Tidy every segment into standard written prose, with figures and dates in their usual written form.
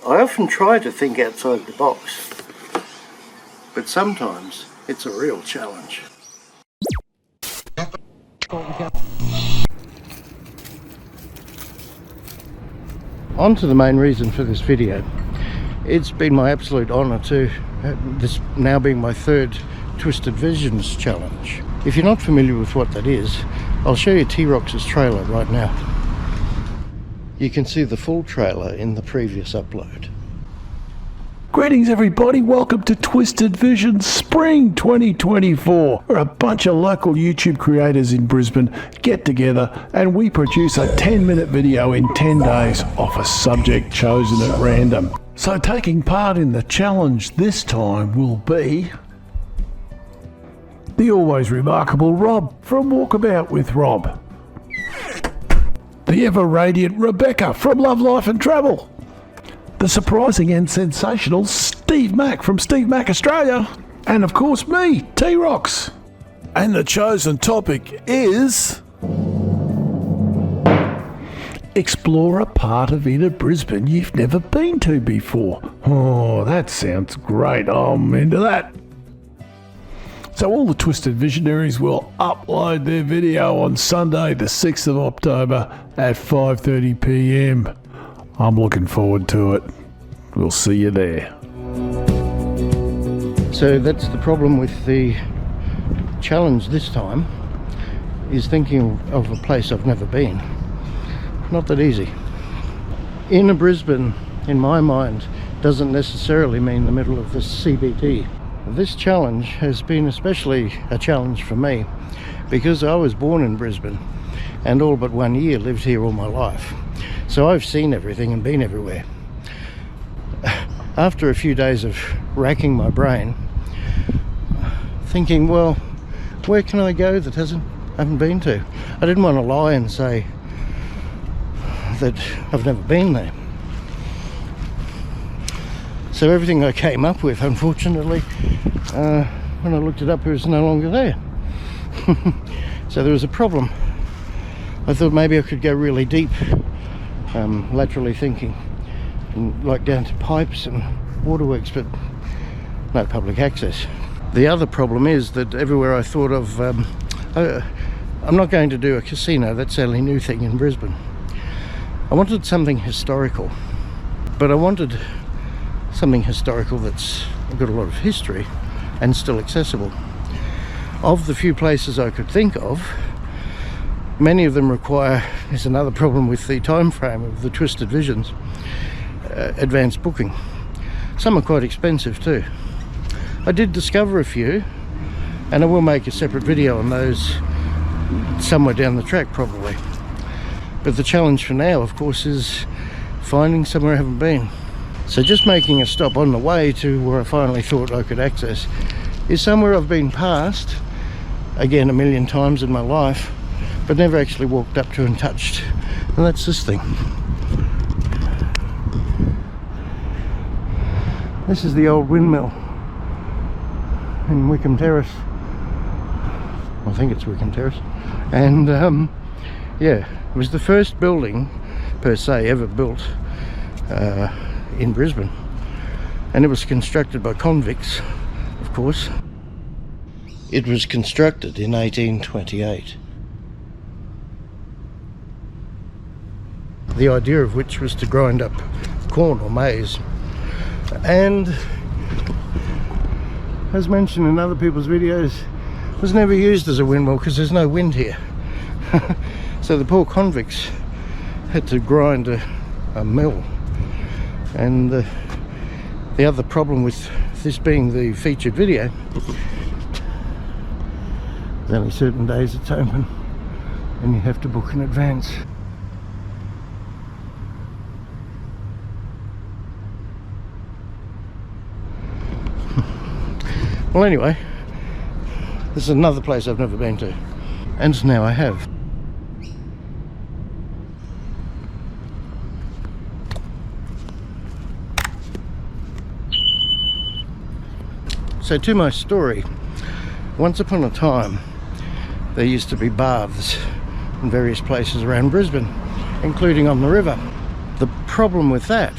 I often try to think outside the box, but sometimes it's a real challenge. On to the main reason for this video. It's been my absolute honour to this now being my third Twisted Visions challenge. If you're not familiar with what that is, I'll show you T-Rox's trailer right now. You can see the full trailer in the previous upload. Greetings everybody, welcome to Twisted Visions Spring 2024, where a bunch of local YouTube creators in Brisbane get together and we produce a 10-minute video in 10 days off a subject chosen at random. So taking part in the challenge this time will be the always remarkable Rob from Walkabout with Rob, the ever-radiant Rebecca from Love, Life and Travel, the surprising and sensational Steve Mack from Steve Mack Australia, and of course me, T-Rox. And the chosen topic is explore a part of inner Brisbane you've never been to before. Oh, that sounds great. I'm into that. So all the Twisted Visionaries will upload their video on Sunday the 6th of October at 5:30 PM. I'm looking forward to it. We'll see you there. So that's the problem with the challenge this time, is thinking of a place I've never been. Not that easy. Inner Brisbane, in my mind, doesn't necessarily mean the middle of the CBD. This challenge has been especially a challenge for me because I was born in Brisbane and all but 1 year lived here all my life. So I've seen everything and been everywhere. After a few days of racking my brain, thinking, well, where can I go that I haven't been to? I didn't want to lie and say that I've never been there. So everything I came up with, unfortunately, when I looked it up, it was no longer there. So there was a problem. I thought maybe I could go really deep, laterally thinking, and like down to pipes and waterworks, but no public access. The other problem is that everywhere I thought of, I'm not going to do a casino, that's the only new thing in Brisbane. I wanted something historical, but I wanted something historical that's got a lot of history and still accessible. Of the few places I could think of, many of them require, there's another problem with the time frame of the Twisted Visions, advanced booking. Some are quite expensive too. I did discover a few, and I will make a separate video on those somewhere down the track probably. But the challenge for now, of course, is finding somewhere I haven't been. So just making a stop on the way to where I finally thought I could access is somewhere I've been past, again, 1,000,000 times in my life, but never actually walked up to and touched. And that's this thing. This is the Old Windmill in Wickham Terrace. I think it's Wickham Terrace. And yeah, it was the first building per se ever built in Brisbane, and it was constructed by convicts, of course. It was constructed in 1828. The idea of which was to grind up corn or maize, and as mentioned in other people's videos, was never used as a windmill because there's no wind here. So the poor convicts had to grind a mill. And the other problem with this being the featured video, there's only certain days it's open and you have to book in advance. Well, anyway, this is another place I've never been to, and now I have. So to my story, once upon a time there used to be baths in various places around Brisbane, including on the river. The problem with that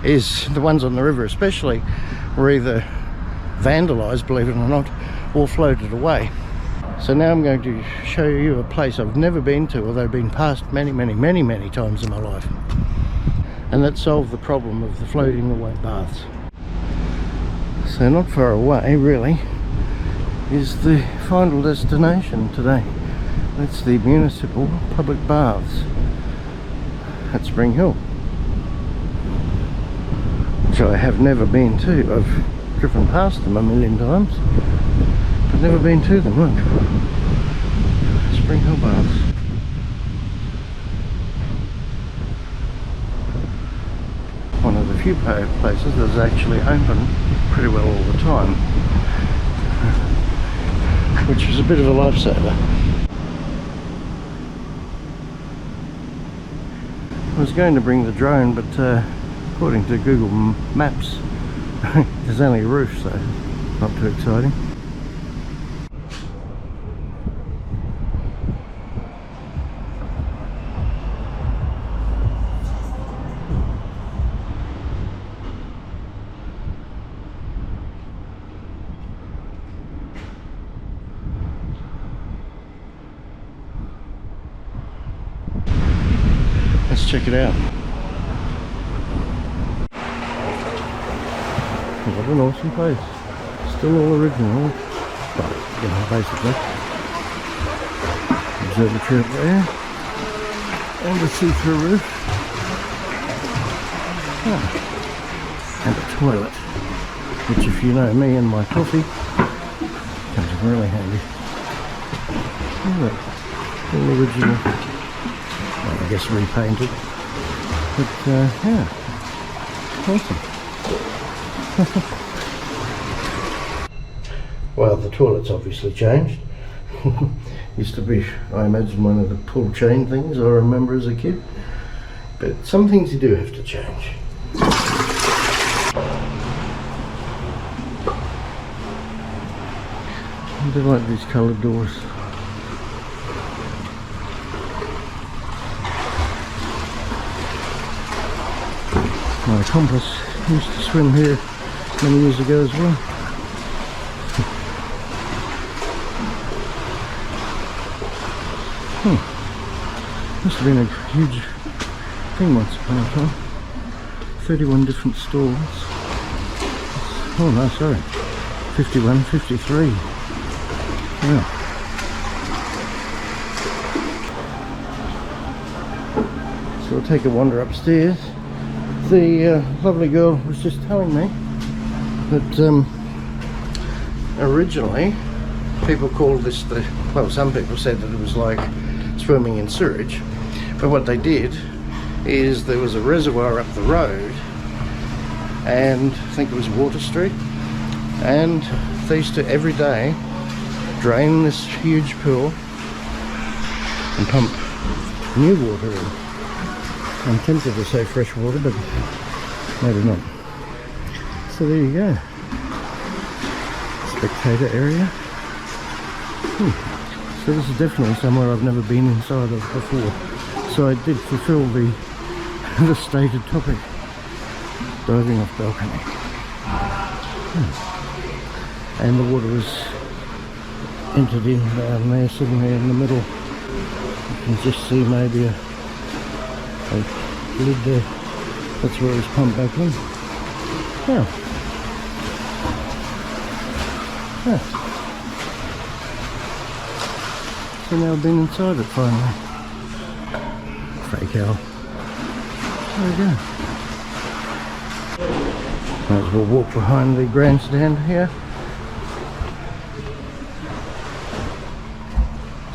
is the ones on the river especially were either vandalised, believe it or not, or floated away. So now I'm going to show you a place I've never been to, although I've been past many times in my life, and that solved the problem of the floating away baths. So not far away really is the final destination today. That's the municipal public baths at Spring Hill, which I have never been to. I've driven past them a million times, but never been to them. Look, Spring Hill baths. One of the few places that's actually open pretty well all the time, which was a bit of a lifesaver. I was going to bring the drone, but according to Google Maps there's only a roof, so not too exciting. Let's check it out. What an awesome place. Still all original. Well, you know, basically. Observatory up there. And a see-through roof. Oh. And a toilet. Which, if you know me and my coffee, comes in really handy. Look, all original. Well, I guess repainted. But, yeah. Awesome. Well, the toilet's obviously changed. Used to be, I imagine, one of the pull chain things I remember as a kid. But some things you do have to change. I do like these coloured doors. My accomplice used to swim here many years ago as well. Must have been a huge thing once upon a time. 31 different stalls. Oh no, sorry. 51, 53. Yeah. So we'll take a wander upstairs. The lovely girl was just telling me that originally people called this the, well, some people said that it was like swimming in sewage, but what they did is there was a reservoir up the road, and I think it was Water Street, and they used to every day drain this huge pool and pump new water in. I'm tempted to say fresh water, but maybe not. So there you go. Spectator area. So this is definitely somewhere I've never been inside of before. So I did fulfill the stated topic. Diving off balcony. And the water was entered in down there, sitting there in the middle. You can just see maybe a lid there. That's where it was pumped back in. Yeah. Yeah. So now I've been inside it finally. Fake owl. There we go. Might as well walk behind the grandstand here.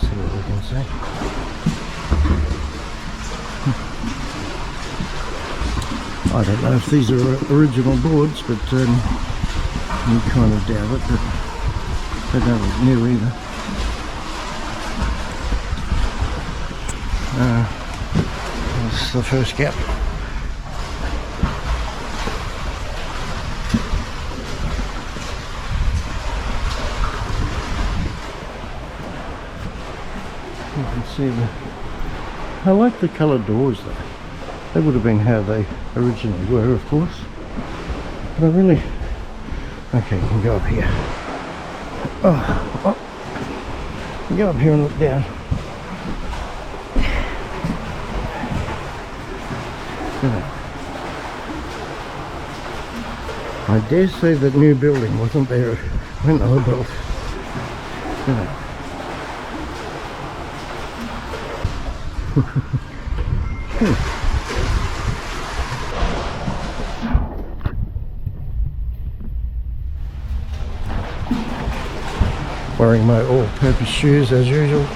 See what we can see. I don't know if these are original boards, but you kind of doubt it, but they don't look new either. That's the first gap. You can see I like the coloured doors though. That would have been how they originally were, of course. But I really... Okay, you can go up here. You can go up here and look down. I dare say that new building wasn't there when they were built. Wearing my all-purpose shoes as usual.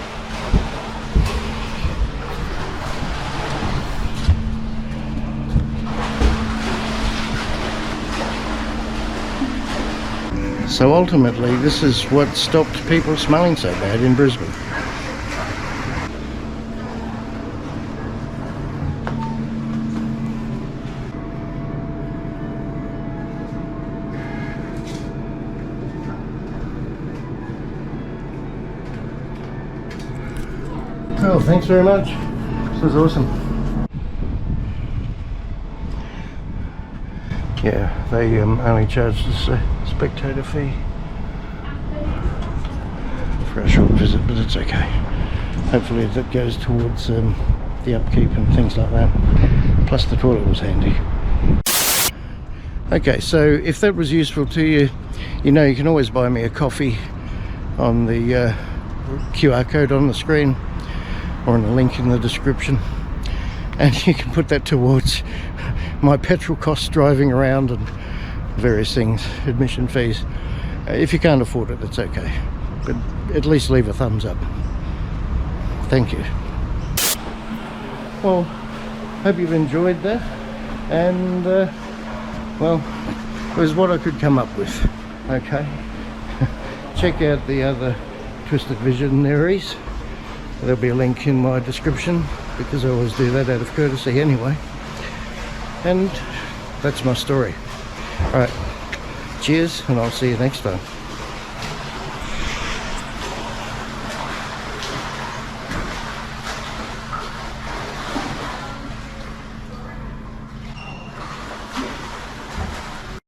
So ultimately, this is what stopped people smelling so bad in Brisbane. Well, thanks very much. This was awesome. Yeah, they only charged us a spectator fee for a short visit, but it's okay. Hopefully that goes towards the upkeep and things like that. Plus the toilet was handy. Okay, so if that was useful to you, you know you can always buy me a coffee on the QR code on the screen or in the link in the description, and you can put that towards my petrol costs driving around and various things, admission fees. If you can't afford it, it's okay, but at least leave a thumbs up. Thank you. Well, hope you've enjoyed that, and well, it was what I could come up with. Okay. Check out the other Twisted Visionaries. There'll be a link in my description, because I always do that out of courtesy anyway. And that's my story. Alright, cheers, and I'll see you next time.